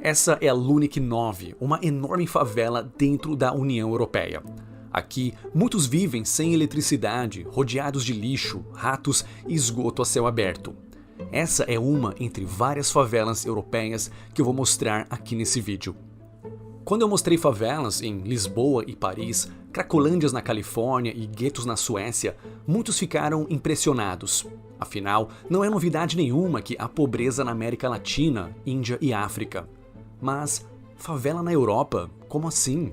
Essa é a Lunik 9, uma enorme favela dentro da União Europeia. Aqui, muitos vivem sem eletricidade, rodeados de lixo, ratos e esgoto a céu aberto. Essa é uma entre várias favelas europeias que eu vou mostrar aqui nesse vídeo. Quando eu mostrei favelas em Lisboa e Paris, cracolândias na Califórnia e guetos na Suécia, muitos ficaram impressionados. Afinal, não é novidade nenhuma que há pobreza na América Latina, Índia e África. Mas, favela na Europa? Como assim?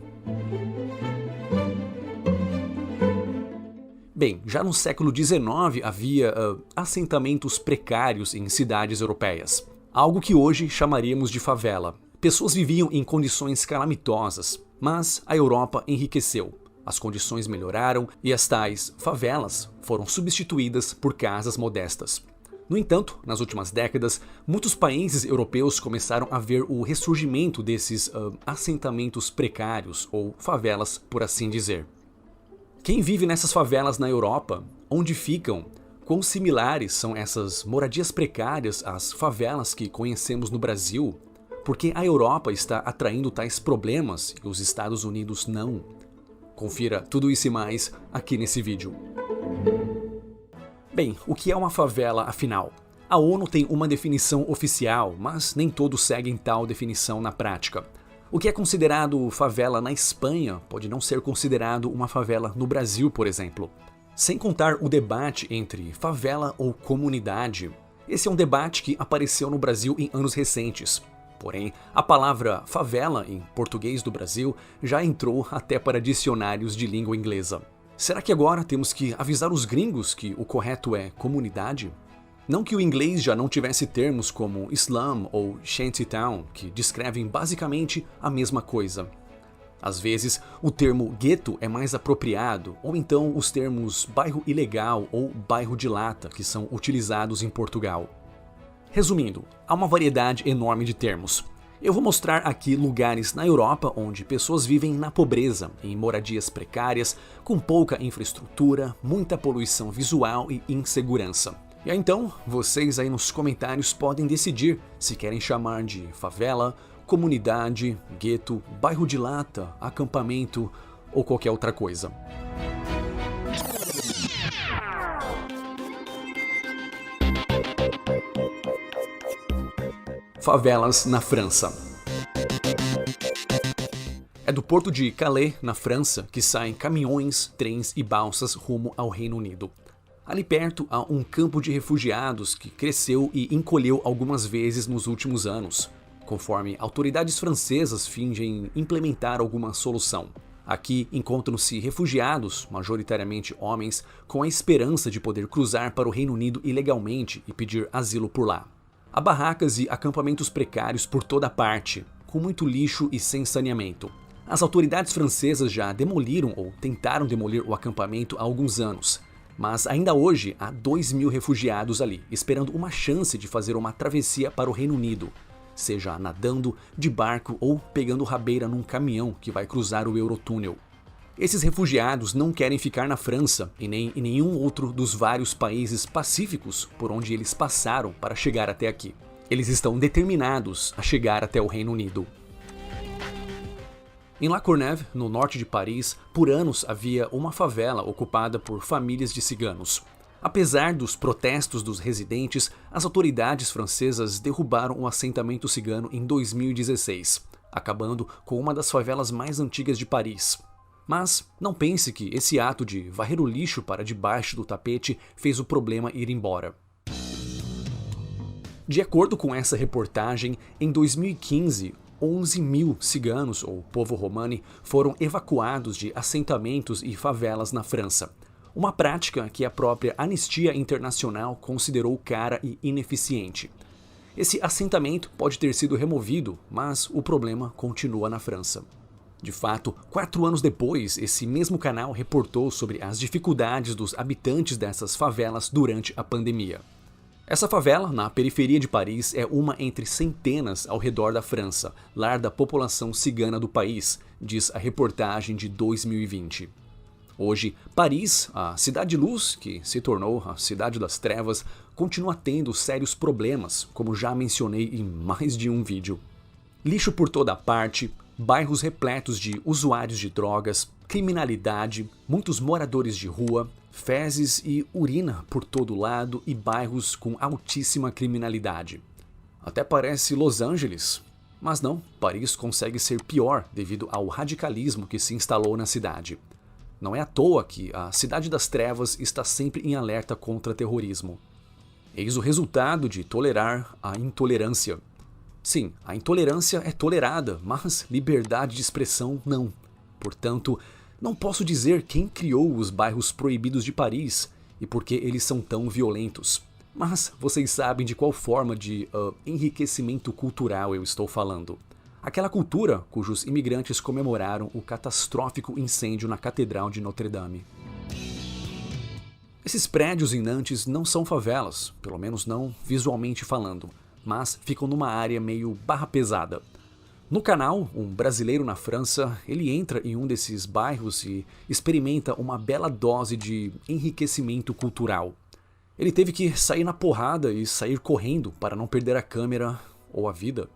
Bem, já no século XIX havia assentamentos precários em cidades europeias. Algo que hoje chamaríamos de favela. Pessoas viviam em condições calamitosas, mas a Europa enriqueceu. As condições melhoraram e as tais favelas foram substituídas por casas modestas. No entanto, nas últimas décadas, muitos países europeus começaram a ver o ressurgimento desses assentamentos precários, ou favelas, por assim dizer. Quem vive nessas favelas na Europa? Onde ficam? Quão similares são essas moradias precárias às favelas que conhecemos no Brasil? Por que a Europa está atraindo tais problemas e os Estados Unidos não? Confira tudo isso e mais aqui nesse vídeo. Bem, o que é uma favela afinal? A ONU tem uma definição oficial, mas nem todos seguem tal definição na prática. O que é considerado favela na Espanha pode não ser considerado uma favela no Brasil, por exemplo. Sem contar o debate entre favela ou comunidade. Esse é um debate que apareceu no Brasil em anos recentes. Porém, a palavra favela em português do Brasil já entrou até para dicionários de língua inglesa. Será que agora temos que avisar os gringos que o correto é comunidade? Não que o inglês já não tivesse termos como slum ou shantytown, que descrevem basicamente a mesma coisa. Às vezes, o termo gueto é mais apropriado, ou então os termos bairro ilegal ou bairro de lata, que são utilizados em Portugal. Resumindo, há uma variedade enorme de termos. Eu vou mostrar aqui lugares na Europa onde pessoas vivem na pobreza, em moradias precárias, com pouca infraestrutura, muita poluição visual e insegurança. E aí então, vocês aí nos comentários podem decidir se querem chamar de favela, comunidade, gueto, bairro de lata, acampamento ou qualquer outra coisa. Favelas na França. É do porto de Calais, na França, que saem caminhões, trens e balsas rumo ao Reino Unido. Ali perto há um campo de refugiados que cresceu e encolheu algumas vezes nos últimos anos, conforme autoridades francesas fingem implementar alguma solução. Aqui encontram-se refugiados, majoritariamente homens, com a esperança de poder cruzar para o Reino Unido ilegalmente e pedir asilo por lá. Há barracas e acampamentos precários por toda parte, com muito lixo e sem saneamento. As autoridades francesas já demoliram ou tentaram demolir o acampamento há alguns anos, mas ainda hoje há 2.000 refugiados ali, esperando uma chance de fazer uma travessia para o Reino Unido, seja nadando, de barco ou pegando rabeira num caminhão que vai cruzar o Eurotúnel. Esses refugiados não querem ficar na França e nem em nenhum outro dos vários países pacíficos por onde eles passaram para chegar até aqui. Eles estão determinados a chegar até o Reino Unido. Em La Courneuve, no norte de Paris, por anos havia uma favela ocupada por famílias de ciganos. Apesar dos protestos dos residentes, as autoridades francesas derrubaram o assentamento cigano em 2016, acabando com uma das favelas mais antigas de Paris. Mas não pense que esse ato de varrer o lixo para debaixo do tapete fez o problema ir embora. De acordo com essa reportagem, em 2015, 11.000 ciganos, ou povo romani, foram evacuados de assentamentos e favelas na França. Uma prática que a própria Anistia Internacional considerou cara e ineficiente. Esse assentamento pode ter sido removido, mas o problema continua na França. De fato, 4 anos depois, esse mesmo canal reportou sobre as dificuldades dos habitantes dessas favelas durante a pandemia. Essa favela, na periferia de Paris, é uma entre centenas ao redor da França, lar da população cigana do país, diz a reportagem de 2020. Hoje, Paris, a cidade-luz, que se tornou a cidade das trevas, continua tendo sérios problemas, como já mencionei em mais de um vídeo. Lixo por toda parte, bairros repletos de usuários de drogas, criminalidade, muitos moradores de rua, fezes e urina por todo lado e bairros com altíssima criminalidade. Até parece Los Angeles, mas não, Paris consegue ser pior devido ao radicalismo que se instalou na cidade. Não é à toa que a Cidade das Trevas está sempre em alerta contra terrorismo. Eis o resultado de tolerar a intolerância. Sim, a intolerância é tolerada, mas liberdade de expressão não. Portanto, não posso dizer quem criou os bairros proibidos de Paris e por que eles são tão violentos. Mas vocês sabem de qual forma de enriquecimento cultural eu estou falando. Aquela cultura cujos imigrantes comemoraram o catastrófico incêndio na Catedral de Notre-Dame. Esses prédios em Nantes não são favelas, pelo menos não visualmente falando, mas ficam numa área meio barra pesada. No canal, um brasileiro na França, ele entra em um desses bairros e experimenta uma bela dose de enriquecimento cultural. Ele teve que sair na porrada e sair correndo para não perder a câmera ou a vida.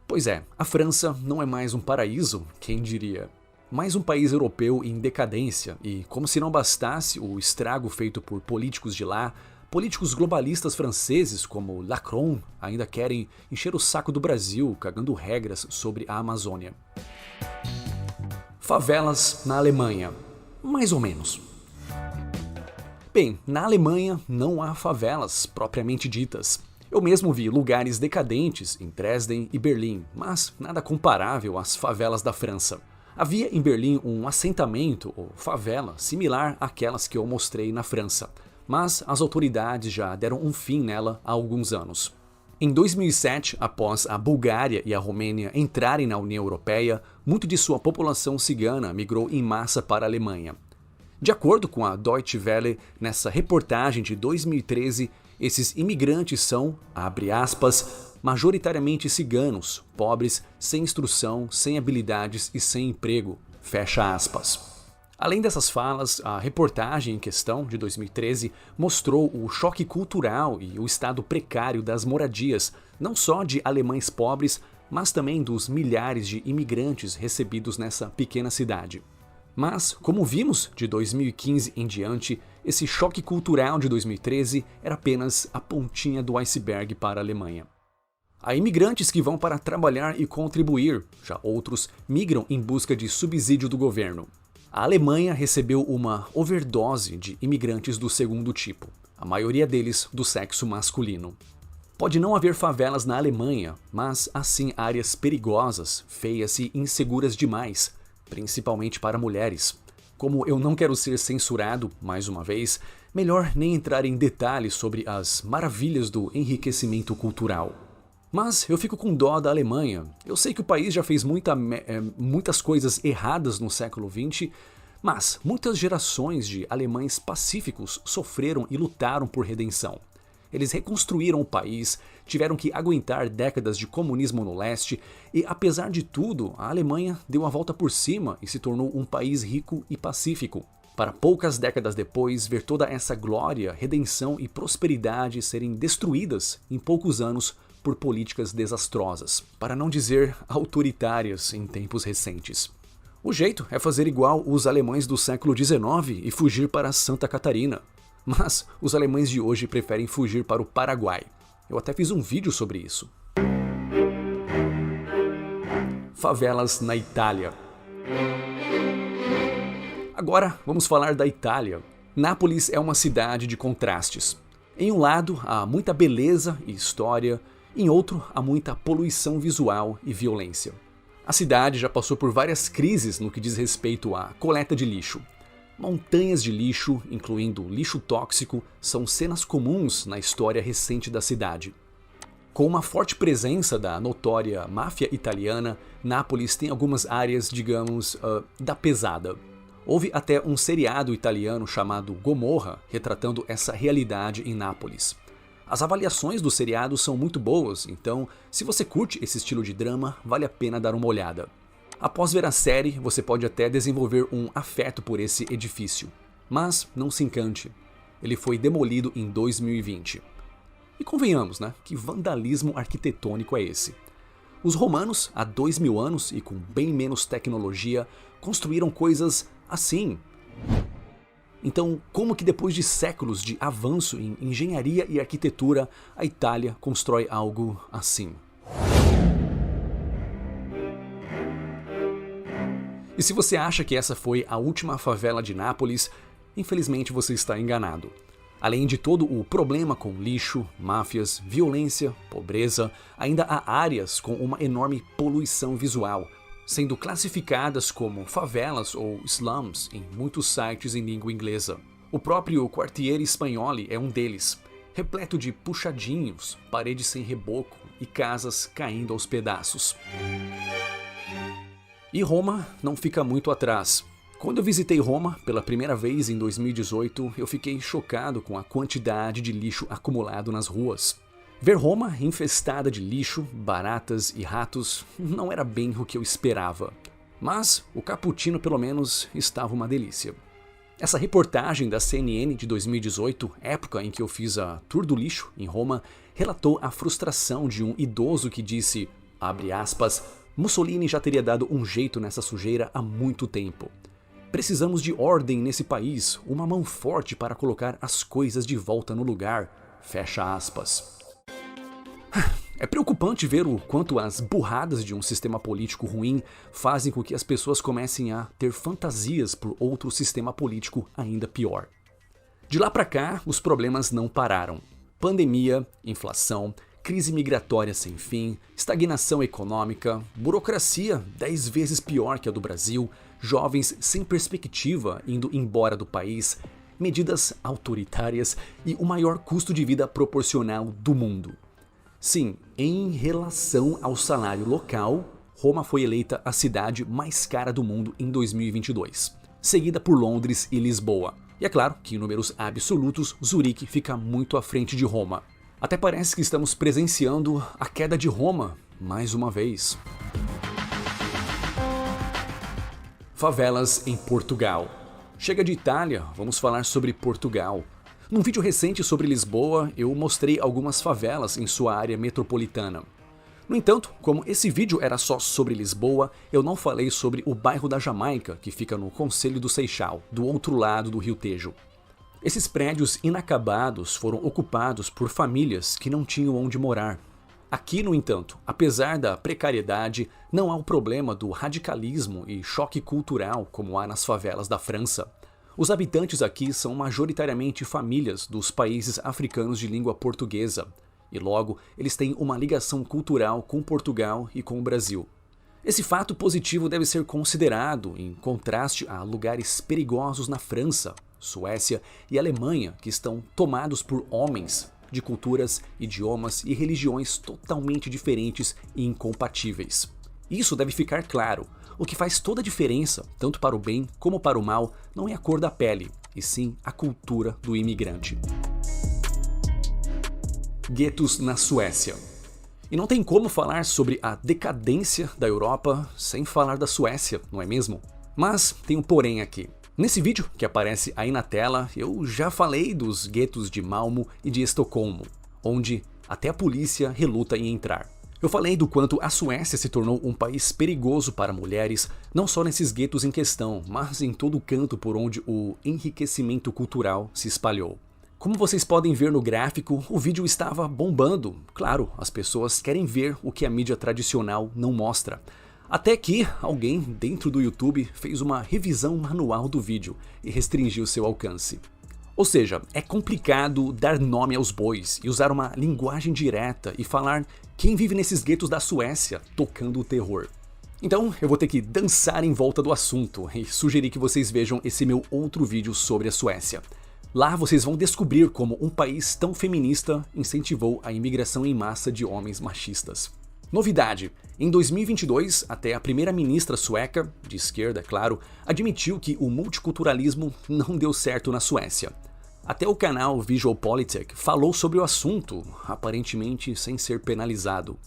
Pois é, a França não é mais um paraíso, quem diria? Mais um país europeu em decadência e, como se não bastasse o estrago feito por políticos de lá, políticos globalistas franceses como Macron ainda querem encher o saco do Brasil cagando regras sobre a Amazônia. Favelas na Alemanha. Mais ou menos. Bem, na Alemanha não há favelas propriamente ditas. Eu mesmo vi lugares decadentes em Dresden e Berlim, mas nada comparável às favelas da França. Havia em Berlim um assentamento ou favela similar àquelas que eu mostrei na França, mas as autoridades já deram um fim nela há alguns anos. Em 2007, após a Bulgária e a Romênia entrarem na União Europeia, muito de sua população cigana migrou em massa para a Alemanha. De acordo com a Deutsche Welle, nessa reportagem de 2013, esses imigrantes são, abre aspas, majoritariamente ciganos, pobres, sem instrução, sem habilidades e sem emprego, fecha aspas. Além dessas falas, a reportagem em questão, de 2013, mostrou o choque cultural e o estado precário das moradias, não só de alemães pobres, mas também dos milhares de imigrantes recebidos nessa pequena cidade. Mas, como vimos de 2015 em diante, esse choque cultural de 2013 era apenas a pontinha do iceberg para a Alemanha. Há imigrantes que vão para trabalhar e contribuir, já outros migram em busca de subsídio do governo. A Alemanha recebeu uma overdose de imigrantes do segundo tipo, a maioria deles do sexo masculino. Pode não haver favelas na Alemanha, mas há sim áreas perigosas, feias e inseguras demais, principalmente para mulheres. Como eu não quero ser censurado, mais uma vez, melhor nem entrar em detalhes sobre as maravilhas do enriquecimento cultural. Mas eu fico com dó da Alemanha. Eu sei que o país já fez muitas coisas erradas no século XX, mas muitas gerações de alemães pacíficos sofreram e lutaram por redenção. Eles reconstruíram o país, tiveram que aguentar décadas de comunismo no leste e, apesar de tudo, a Alemanha deu a volta por cima e se tornou um país rico e pacífico. Para poucas décadas depois, ver toda essa glória, redenção e prosperidade serem destruídas em poucos anos por políticas desastrosas, para não dizer autoritárias em tempos recentes. O jeito é fazer igual os alemães do século XIX e fugir para Santa Catarina. Mas os alemães de hoje preferem fugir para o Paraguai. Eu até fiz um vídeo sobre isso. Favelas na Itália. Agora vamos falar da Itália. Nápoles é uma cidade de contrastes. Em um lado há muita beleza e história, em outro há muita poluição visual e violência. A cidade já passou por várias crises no que diz respeito à coleta de lixo. Montanhas de lixo, incluindo lixo tóxico, são cenas comuns na história recente da cidade. Com uma forte presença da notória máfia italiana, Nápoles tem algumas áreas, digamos, da pesada. Houve até um seriado italiano chamado Gomorra, retratando essa realidade em Nápoles. As avaliações do seriado são muito boas, então, se você curte esse estilo de drama, vale a pena dar uma olhada. Após ver a série, você pode até desenvolver um afeto por esse edifício. Mas não se encante, ele foi demolido em 2020. E convenhamos, né? Que vandalismo arquitetônico é esse? Os romanos, há 2000 anos e com bem menos tecnologia, construíram coisas assim. Então, como que depois de séculos de avanço em engenharia e arquitetura, a Itália constrói algo assim? E se você acha que essa foi a última favela de Nápoles, infelizmente você está enganado. Além de todo o problema com lixo, máfias, violência, pobreza, ainda há áreas com uma enorme poluição visual, sendo classificadas como favelas ou slums em muitos sites em língua inglesa. O próprio Quartiere Spagnoli é um deles, repleto de puxadinhos, paredes sem reboco e casas caindo aos pedaços. E Roma não fica muito atrás. Quando eu visitei Roma pela primeira vez em 2018, eu fiquei chocado com a quantidade de lixo acumulado nas ruas. Ver Roma infestada de lixo, baratas e ratos não era bem o que eu esperava. Mas o cappuccino pelo menos estava uma delícia. Essa reportagem da CNN de 2018, época em que eu fiz a Tour do Lixo em Roma, relatou a frustração de um idoso que disse, abre aspas, Mussolini já teria dado um jeito nessa sujeira há muito tempo. Precisamos de ordem nesse país, uma mão forte para colocar as coisas de volta no lugar. Fecha aspas. É preocupante ver o quanto as burradas de um sistema político ruim fazem com que as pessoas comecem a ter fantasias por outro sistema político ainda pior. De lá para cá, os problemas não pararam. Pandemia, inflação, crise migratória sem fim, estagnação econômica, burocracia 10 vezes pior que a do Brasil, jovens sem perspectiva indo embora do país, medidas autoritárias e o maior custo de vida proporcional do mundo. Sim, em relação ao salário local, Roma foi eleita a cidade mais cara do mundo em 2022, seguida por Londres e Lisboa. E é claro que em números absolutos, Zurique fica muito à frente de Roma. Até parece que estamos presenciando a queda de Roma mais uma vez. Favelas em Portugal. Chega de Itália, vamos falar sobre Portugal. Num vídeo recente sobre Lisboa, eu mostrei algumas favelas em sua área metropolitana. No entanto, como esse vídeo era só sobre Lisboa, eu não falei sobre o bairro da Jamaica, que fica no Concelho do Seixal, do outro lado do Rio Tejo. Esses prédios inacabados foram ocupados por famílias que não tinham onde morar. Aqui, no entanto, apesar da precariedade, não há o problema do radicalismo e choque cultural como há nas favelas da França. Os habitantes aqui são majoritariamente famílias dos países africanos de língua portuguesa, e logo eles têm uma ligação cultural com Portugal e com o Brasil. Esse fato positivo deve ser considerado em contraste a lugares perigosos na França, Suécia e Alemanha que estão tomados por homens de culturas, idiomas e religiões totalmente diferentes e incompatíveis. Isso deve ficar claro. O que faz toda a diferença, tanto para o bem como para o mal, não é a cor da pele, e sim a cultura do imigrante. Guetos na Suécia. E não tem como falar sobre a decadência da Europa sem falar da Suécia, não é mesmo? Mas tem um porém aqui. Nesse vídeo, que aparece aí na tela, eu já falei dos guetos de Malmö e de Estocolmo, onde até a polícia reluta em entrar. Eu falei do quanto a Suécia se tornou um país perigoso para mulheres, não só nesses guetos em questão, mas em todo o canto por onde o enriquecimento cultural se espalhou. Como vocês podem ver no gráfico, o vídeo estava bombando. Claro, as pessoas querem ver o que a mídia tradicional não mostra. Até que alguém dentro do YouTube fez uma revisão manual do vídeo e restringiu seu alcance. Ou seja, é complicado dar nome aos bois e usar uma linguagem direta e falar quem vive nesses guetos da Suécia tocando o terror. Então eu vou ter que dançar em volta do assunto e sugerir que vocês vejam esse meu outro vídeo sobre a Suécia. Lá vocês vão descobrir como um país tão feminista incentivou a imigração em massa de homens machistas. Novidade: em 2022, até a primeira-ministra sueca, de esquerda, é claro, admitiu que o multiculturalismo não deu certo na Suécia. Até o canal VisualPolitik falou sobre o assunto, aparentemente sem ser penalizado.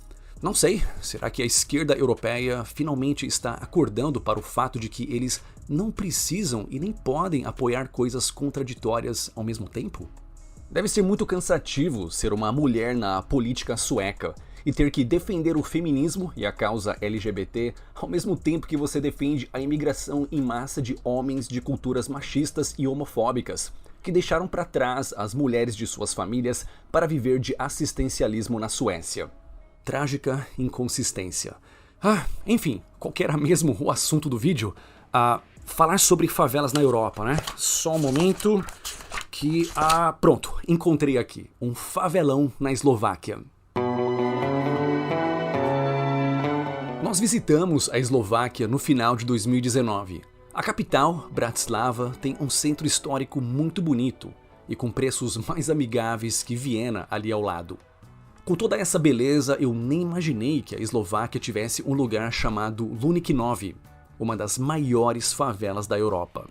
Não sei, será que a esquerda europeia finalmente está acordando para o fato de que eles não precisam e nem podem apoiar coisas contraditórias ao mesmo tempo? Deve ser muito cansativo ser uma mulher na política sueca, e ter que defender o feminismo e a causa LGBT ao mesmo tempo que você defende a imigração em massa de homens de culturas machistas e homofóbicas, que deixaram para trás as mulheres de suas famílias para viver de assistencialismo na Suécia. Trágica inconsistência. Enfim, qual que era mesmo o assunto do vídeo? Falar sobre favelas na Europa, né? Só um momento que... pronto, encontrei aqui um favelão na Eslováquia. Nós visitamos a Eslováquia no final de 2019. A capital, Bratislava, tem um centro histórico muito bonito e com preços mais amigáveis que Viena ali ao lado. Com toda essa beleza, eu nem imaginei que a Eslováquia tivesse um lugar chamado Lunik 9, uma das maiores favelas da Europa.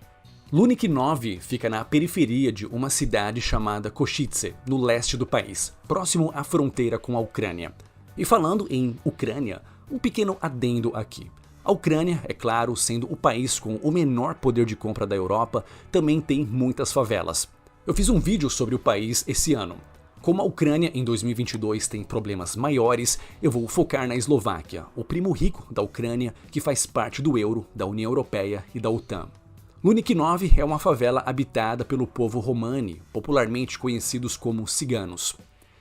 Lunik 9 fica na periferia de uma cidade chamada Košice, no leste do país, próximo à fronteira com a Ucrânia. E falando em Ucrânia, um pequeno adendo aqui. A Ucrânia, é claro, sendo o país com o menor poder de compra da Europa, também tem muitas favelas. Eu fiz um vídeo sobre o país esse ano. Como a Ucrânia em 2022 tem problemas maiores, eu vou focar na Eslováquia, o primo rico da Ucrânia que faz parte do euro, da União Europeia e da OTAN. Lunik 9 é uma favela habitada pelo povo romani, popularmente conhecidos como ciganos.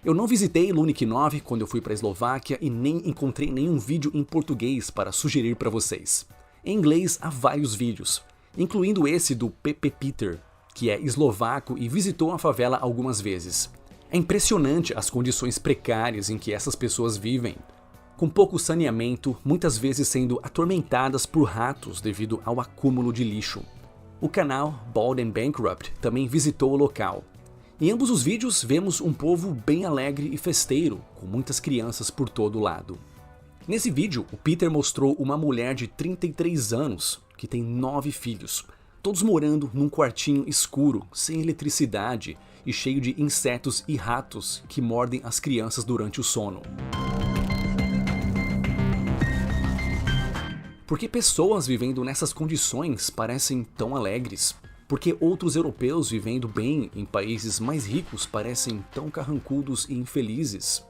Eu não visitei Lunik 9 quando eu fui para a Eslováquia e nem encontrei nenhum vídeo em português para sugerir para vocês. Em inglês há vários vídeos, incluindo esse do Pepe Peter, que é eslovaco e visitou a favela algumas vezes. É impressionante as condições precárias em que essas pessoas vivem, com pouco saneamento, muitas vezes sendo atormentadas por ratos devido ao acúmulo de lixo. O canal Bald and Bankrupt também visitou o local. Em ambos os vídeos vemos um povo bem alegre e festeiro, com muitas crianças por todo lado. Nesse vídeo, o Peter mostrou uma mulher de 33 anos, que tem 9 filhos, todos morando num quartinho escuro, sem eletricidade e cheio de insetos e ratos que mordem as crianças durante o sono. Por que pessoas vivendo nessas condições parecem tão alegres? Por que outros europeus vivendo bem em países mais ricos parecem tão carrancudos e infelizes?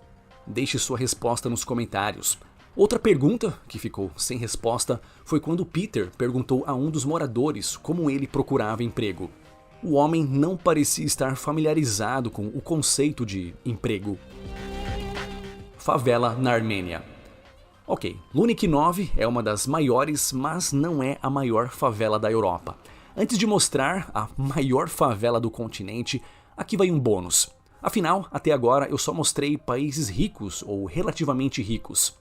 Deixe sua resposta nos comentários. Outra pergunta que ficou sem resposta foi quando Peter perguntou a um dos moradores como ele procurava emprego. O homem não parecia estar familiarizado com o conceito de emprego. Favela na Armênia. Ok, Lunik 9 é uma das maiores, mas não é a maior favela da Europa. Antes de mostrar a maior favela do continente, aqui vai um bônus. Afinal, até agora eu só mostrei países ricos ou relativamente ricos,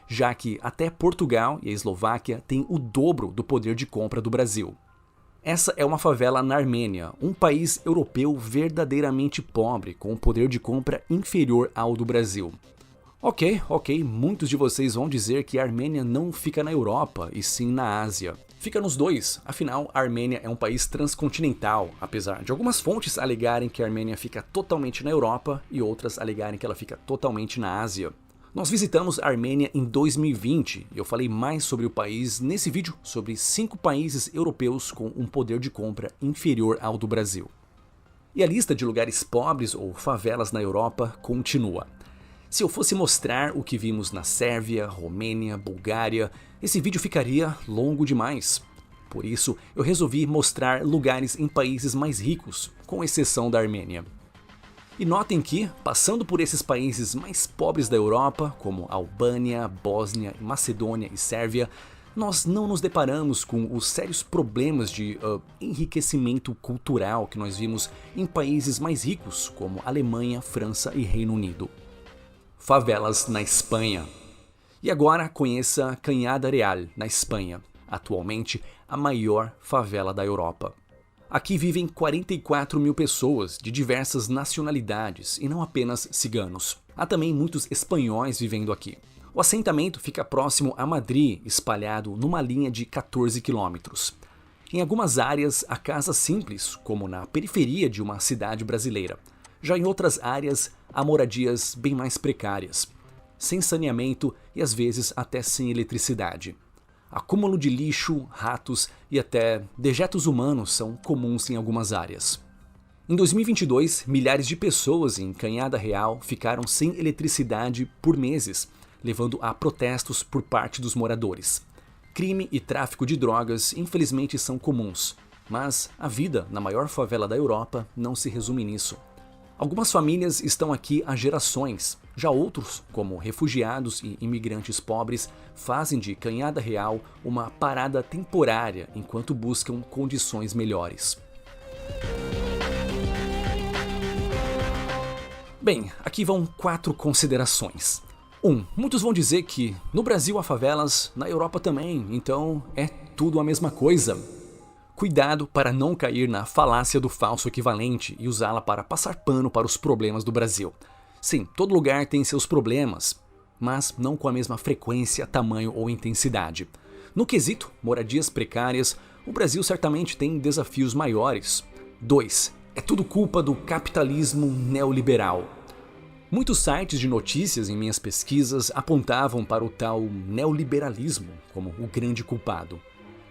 já que até Portugal e a Eslováquia têm o dobro do poder de compra do Brasil. Essa é uma favela na Armênia, um país europeu verdadeiramente pobre, com um poder de compra inferior ao do Brasil. Ok, muitos de vocês vão dizer que a Armênia não fica na Europa, e sim na Ásia. Fica nos dois, afinal a Armênia é um país transcontinental, apesar de algumas fontes alegarem que a Armênia fica totalmente na Europa e outras alegarem que ela fica totalmente na Ásia. Nós visitamos a Armênia em 2020 e eu falei mais sobre o país nesse vídeo sobre 5 países europeus com um poder de compra inferior ao do Brasil. E a lista de lugares pobres ou favelas na Europa continua. Se eu fosse mostrar o que vimos na Sérvia, Romênia, Bulgária, esse vídeo ficaria longo demais. Por isso, eu resolvi mostrar lugares em países mais ricos, com exceção da Armênia. E notem que, passando por esses países mais pobres da Europa, como Albânia, Bósnia, Macedônia e Sérvia, nós não nos deparamos com os sérios problemas de enriquecimento cultural que nós vimos em países mais ricos, como Alemanha, França e Reino Unido. Favelas na Espanha. E agora conheça Cañada Real, na Espanha, atualmente a maior favela da Europa. Aqui vivem 44 mil pessoas de diversas nacionalidades e não apenas ciganos. Há também muitos espanhóis vivendo aqui. O assentamento fica próximo a Madrid, espalhado numa linha de 14 quilômetros. Em algumas áreas, há casas simples, como na periferia de uma cidade brasileira. Já em outras áreas, há moradias bem mais precárias, sem saneamento e às vezes até sem eletricidade. Acúmulo de lixo, ratos e até dejetos humanos são comuns em algumas áreas. Em 2022, milhares de pessoas em Canhada Real ficaram sem eletricidade por meses, levando a protestos por parte dos moradores. Crime e tráfico de drogas infelizmente são comuns, mas a vida na maior favela da Europa não se resume nisso. Algumas famílias estão aqui há gerações, já outros, como refugiados e imigrantes pobres, fazem de Canhada Real uma parada temporária enquanto buscam condições melhores. Bem, aqui vão 4 considerações. 1. Muitos vão dizer que no Brasil há favelas, na Europa também, então é tudo a mesma coisa. Cuidado para não cair na falácia do falso equivalente e usá-la para passar pano para os problemas do Brasil. Sim, todo lugar tem seus problemas, mas não com a mesma frequência, tamanho ou intensidade. No quesito moradias precárias, o Brasil certamente tem desafios maiores. 2. É tudo culpa do capitalismo neoliberal. Muitos sites de notícias em minhas pesquisas apontavam para o tal neoliberalismo como o grande culpado.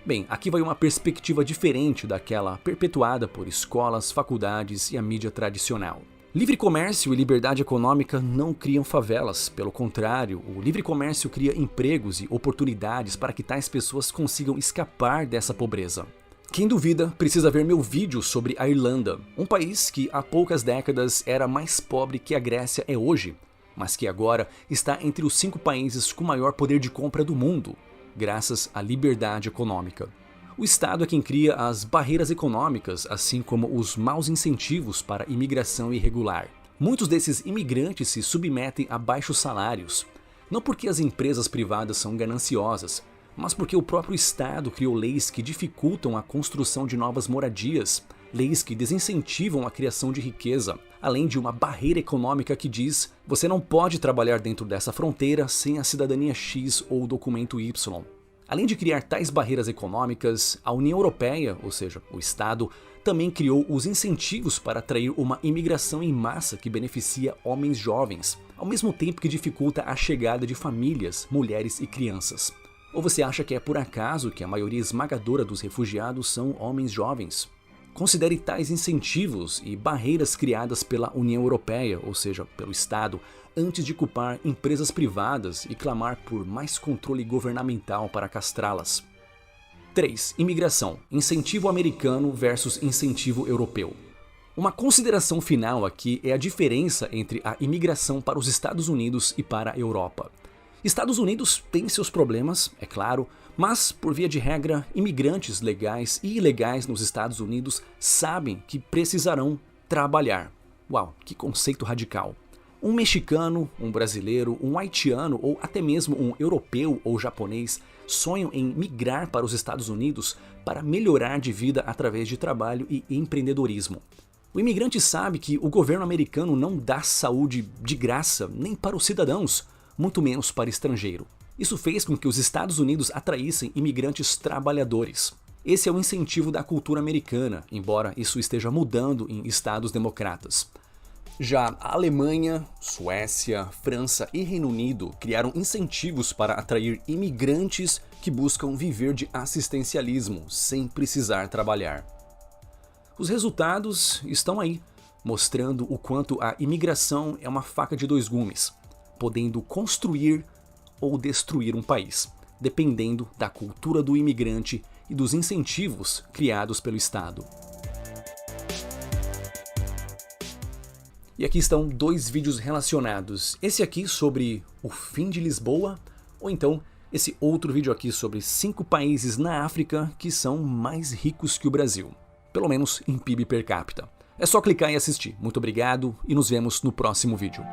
Bem, aqui vai uma perspectiva diferente daquela perpetuada por escolas, faculdades e a mídia tradicional. Livre comércio e liberdade econômica não criam favelas, pelo contrário, o livre comércio cria empregos e oportunidades para que tais pessoas consigam escapar dessa pobreza. Quem duvida precisa ver meu vídeo sobre a Irlanda, um país que há poucas décadas era mais pobre que a Grécia é hoje, mas que agora está entre os 5 países com maior poder de compra do mundo, graças à liberdade econômica. O Estado é quem cria as barreiras econômicas, assim como os maus incentivos para a imigração irregular. Muitos desses imigrantes se submetem a baixos salários, não porque as empresas privadas são gananciosas, mas porque o próprio Estado criou leis que dificultam a construção de novas moradias, leis que desincentivam a criação de riqueza, além de uma barreira econômica que diz: você não pode trabalhar dentro dessa fronteira sem a cidadania X ou o documento Y. Além de criar tais barreiras econômicas, a União Europeia, ou seja, o Estado, também criou os incentivos para atrair uma imigração em massa que beneficia homens jovens, ao mesmo tempo que dificulta a chegada de famílias, mulheres e crianças. Ou você acha que é por acaso que a maioria esmagadora dos refugiados são homens jovens? Considere tais incentivos e barreiras criadas pela União Europeia, ou seja, pelo Estado, antes de culpar empresas privadas e clamar por mais controle governamental para castrá-las. 3. Imigração. Incentivo americano versus incentivo europeu. Uma consideração final aqui é a diferença entre a imigração para os Estados Unidos e para a Europa. Estados Unidos tem seus problemas, é claro, mas, por via de regra, imigrantes legais e ilegais nos Estados Unidos sabem que precisarão trabalhar. Uau, que conceito radical! Um mexicano, um brasileiro, um haitiano ou até mesmo um europeu ou japonês sonham em migrar para os Estados Unidos para melhorar de vida através de trabalho e empreendedorismo. O imigrante sabe que o governo americano não dá saúde de graça nem para os cidadãos, muito menos para estrangeiro. Isso fez com que os Estados Unidos atraíssem imigrantes trabalhadores. Esse é o incentivo da cultura americana, embora isso esteja mudando em estados democratas. Já a Alemanha, Suécia, França e Reino Unido criaram incentivos para atrair imigrantes que buscam viver de assistencialismo sem precisar trabalhar. Os resultados estão aí, mostrando o quanto a imigração é uma faca de 2 gumes, podendo construir ou destruir um país, dependendo da cultura do imigrante e dos incentivos criados pelo Estado. E aqui estão 2 vídeos relacionados, esse aqui sobre o fim de Lisboa, ou então esse outro vídeo aqui sobre 5 países na África que são mais ricos que o Brasil, pelo menos em PIB per capita. É só clicar e assistir. Muito obrigado e nos vemos no próximo vídeo.